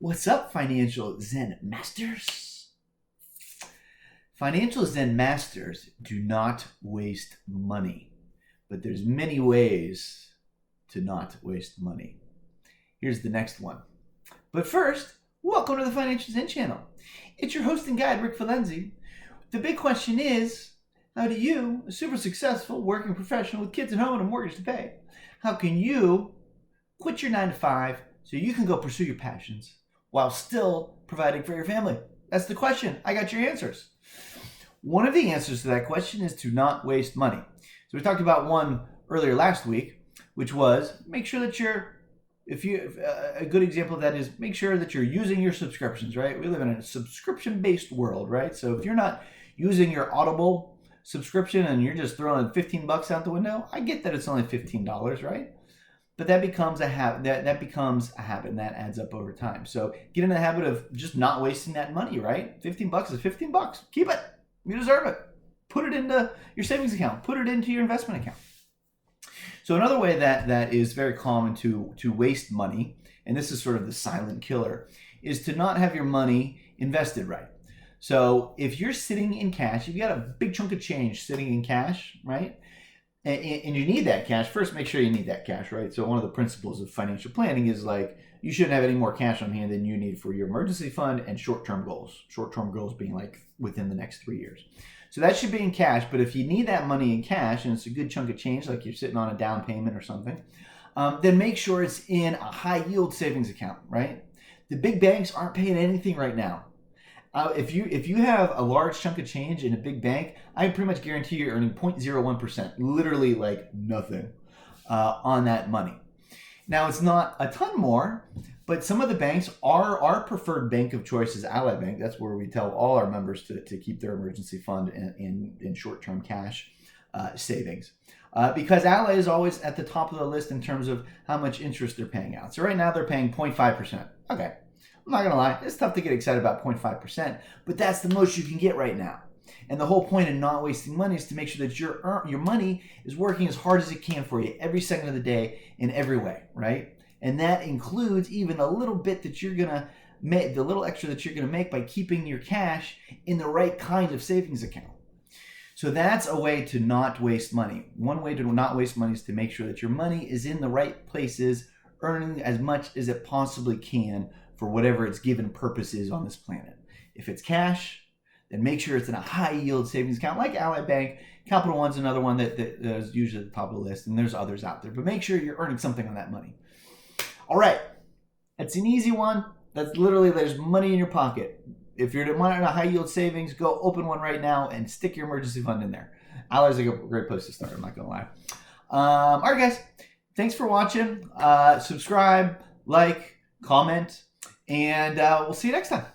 What's up, Financial Zen Masters? Financial Zen Masters do not waste money, but there's many ways to not waste money. Here's the next one. But first, welcome to the Financial Zen channel. It's your host and guide, Rick Valenzi. The big question is, how do you, a super successful working professional with kids at home and a mortgage to pay, how can you quit your 9-to-5 so you can go pursue your passions while still providing for your family? That's the question. I got your answers. One of the answers to that question is to not waste money. So we talked about one earlier last week, which was make sure that a good example of that is make sure that you're using your subscriptions, right? We live in a subscription-based world, right? So if you're not using your Audible subscription and you're just throwing $15 out the window, I get that it's only $15, right? But that becomes a habit. That becomes a habit, and that adds up over time. So get in the habit of just not wasting that money, right? $15 is $15. Keep it. You deserve it. Put it into your savings account. Put it into your investment account. So another way that is very common to waste money, and this is sort of the silent killer, is to not have your money invested right. So if you're sitting in cash, you've got a big chunk of change sitting in cash, right? And you need that cash. First, make sure you need that cash, right? So one of the principles of financial planning is like you shouldn't have any more cash on hand than you need for your emergency fund and short-term goals. Short-term goals being like within the next 3 years. So that should be in cash. But if you need that money in cash and it's a good chunk of change, like you're sitting on a down payment or something, then make sure it's in a high-yield savings account, right? The big banks aren't paying anything right now. If you have a large chunk of change in a big bank, I pretty much guarantee you're earning 0.01%, literally like nothing on that money. Now, it's not a ton more, but some of the banks are our preferred bank of choice is Ally Bank. That's where we tell all our members to keep their emergency fund in short-term cash savings. Because Ally is always at the top of the list in terms of how much interest they're paying out. So right now they're paying 0.5%. Okay. I'm not going to lie, it's tough to get excited about 0.5%, but that's the most you can get right now. And the whole point of not wasting money is to make sure that your money is working as hard as it can for you every second of the day in every way, right? And that includes even a little bit that you're going to make, the little extra that you're going to make by keeping your cash in the right kind of savings account. So that's a way to not waste money. One way to not waste money is to make sure that your money is in the right places, earning as much as it possibly can for whatever its given purpose is on this planet. If it's cash, then make sure it's in a high yield savings account like Ally Bank. Capital One's another one that is usually at the top of the list, and there's others out there. But make sure you're earning something on that money. All right, that's an easy one. That's literally, there's money in your pocket. If you're wanting a high yield savings, go open one right now and stick your emergency fund in there. Ally's a great place to start, I'm not gonna lie. All right, guys, thanks for watching. Subscribe, like, comment, and we'll see you next time.